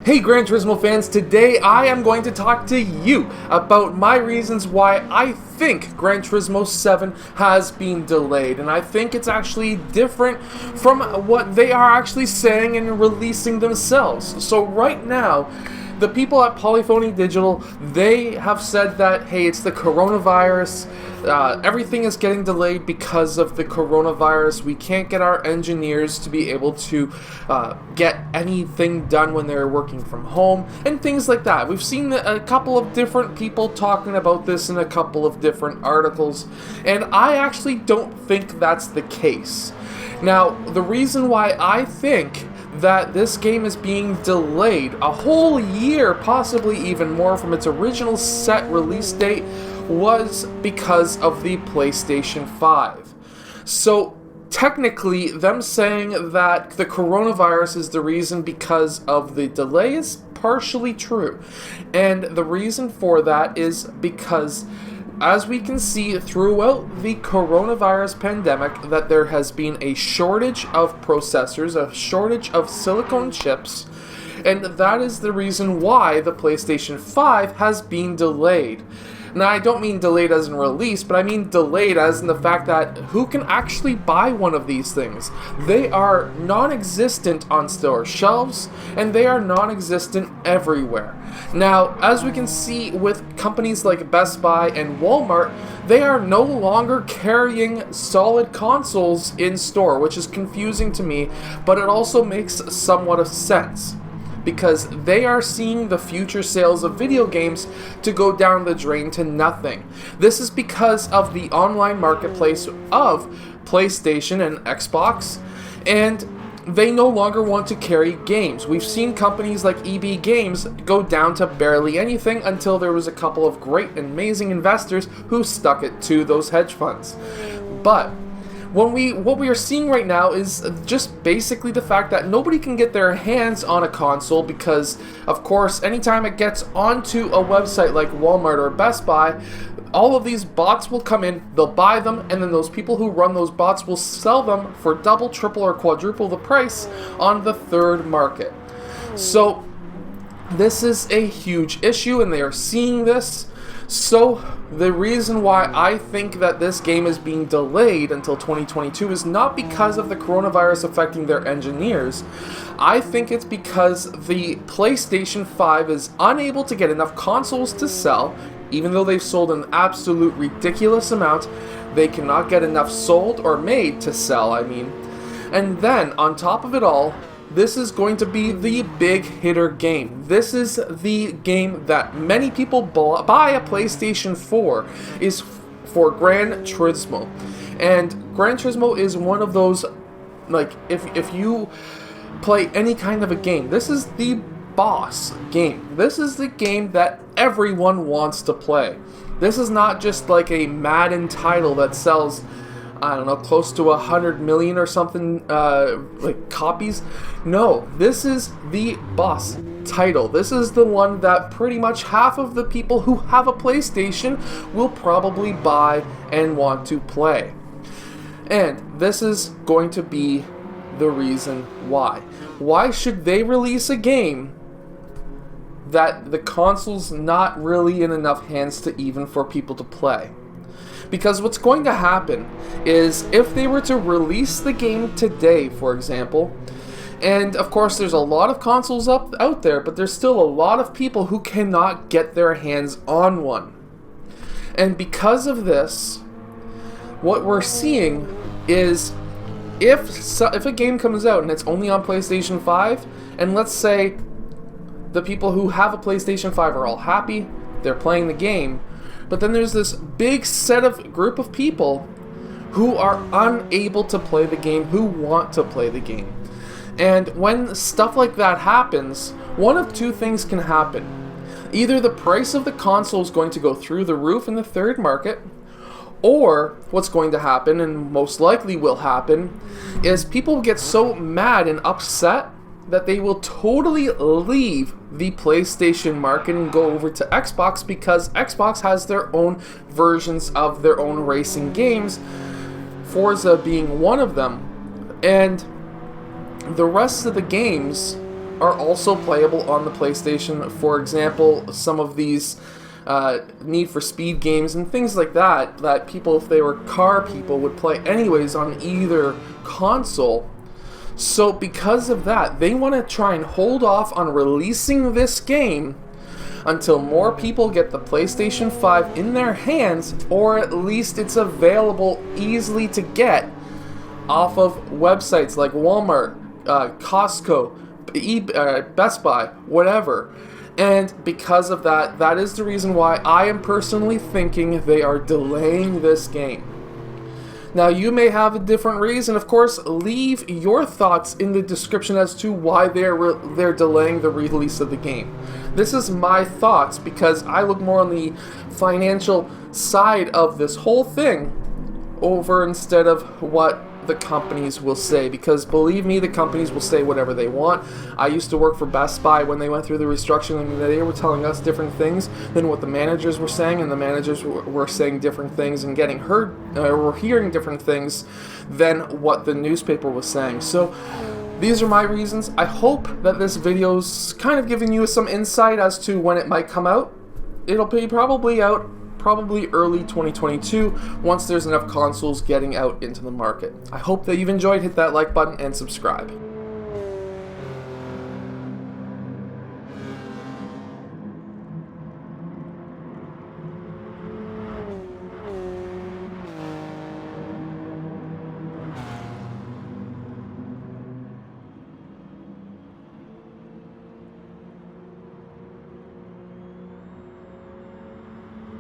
Hey Gran Turismo fans, today I am going to talk to you about my reasons why I think Gran Turismo 7 has been delayed, and I think it's actually different from what they are actually saying and releasing themselves. So right now, the people at Polyphony Digital, they have said that, hey, it's the coronavirus, everything is getting delayed because of the coronavirus. We can't get our engineers to be able to get anything done when they're working from home, and things like that. We've seen a couple of different people talking about this in a couple of different articles, and I actually don't think that's the case. Now, the reason why I think that this game is being delayed a whole year, possibly even more, from its original set release date was because of the PlayStation 5. So technically, them saying that the coronavirus is the reason because of the delay is partially true. And the reason for that is because, as we can see throughout the coronavirus pandemic, that there has been a shortage of processors, a shortage of silicone chips, and that is the reason why the PlayStation 5 has been delayed. Now, I don't mean delayed as in release, but I mean delayed as in the fact that who can actually buy one of these things? They are non-existent on store shelves, and they are non-existent everywhere. Now, as we can see with companies like Best Buy and Walmart, they are no longer carrying solid consoles in store, which is confusing to me, but it also makes somewhat of sense, because they are seeing the future sales of video games to go down the drain to nothing. This is because of the online marketplace of PlayStation and Xbox, and they no longer want to carry games. We've seen companies like EB Games go down to barely anything until there was a couple of great and amazing investors who stuck it to those hedge funds. But what we are seeing right now is just basically the fact that nobody can get their hands on a console because, of course, anytime it gets onto a website like Walmart or Best Buy, all of these bots will come in, they'll buy them, and then those people who run those bots will sell them for double, triple, or quadruple the price on the third market. So this is a huge issue, and they are seeing this. So the reason why I think that this game is being delayed until 2022 is not because of the coronavirus affecting their engineers. I think it's because the PlayStation 5 is unable to get enough consoles to sell. Even though they've sold an absolute ridiculous amount, they cannot get enough sold or made to sell, And then, on top of it all, this is going to be the big hitter game. This is the game that many people buy a PlayStation 4 is for Gran Turismo. And Gran Turismo is one of those, like, if you play any kind of a game, this is the boss game. This is the game that everyone wants to play. This is not just like a Madden title that sells, I don't know, close to 100 million or something, like copies. No, this is the boss title. This is the one that pretty much half of the people who have a PlayStation will probably buy and want to play. And this is going to be the reason why. Why should they release a game that the console's not really in enough hands to even for people to play? Because what's going to happen is, if they were to release the game today, for example, and of course there's a lot of consoles out there, but there's still a lot of people who cannot get their hands on one. And because of this, what we're seeing is, if a game comes out and it's only on PlayStation 5, and let's say the people who have a PlayStation 5 are all happy, they're playing the game, but then there's this big group of people who are unable to play the game, who want to play the game. And when stuff like that happens, one of two things can happen. Either the price of the console is going to go through the roof in the third market, or what's going to happen, and most likely will happen, is people get so mad and upset that they will totally leave the PlayStation market and go over to Xbox, because Xbox has their own versions of their own racing games, Forza being one of them. And the rest of the games are also playable on the PlayStation. For example, some of these Need for Speed games and things like that, that people, if they were car people, would play anyways on either console. So because of that, they want to try and hold off on releasing this game until more people get the PlayStation 5 in their hands, or at least it's available easily to get off of websites like Walmart, Costco, Best Buy, whatever. And because of that, that is the reason why I am personally thinking they are delaying this game. Now, you may have a different reason. Of course, leave your thoughts in the description as to why they're delaying the release of the game. This is my thoughts because I look more on the financial side of this whole thing over instead of what the companies will say, because believe me, the companies will say whatever they want. I used to work for Best Buy when they went through the restructuring, and they were telling us different things than what the managers were saying, and the managers were saying different things and getting heard or hearing different things than what the newspaper was saying. So these are my reasons. I hope that this video's kind of giving you some insight as to when it might come out. It'll be probably out early 2022 once there's enough consoles getting out into the market. I hope that you've enjoyed. Hit that like button and subscribe.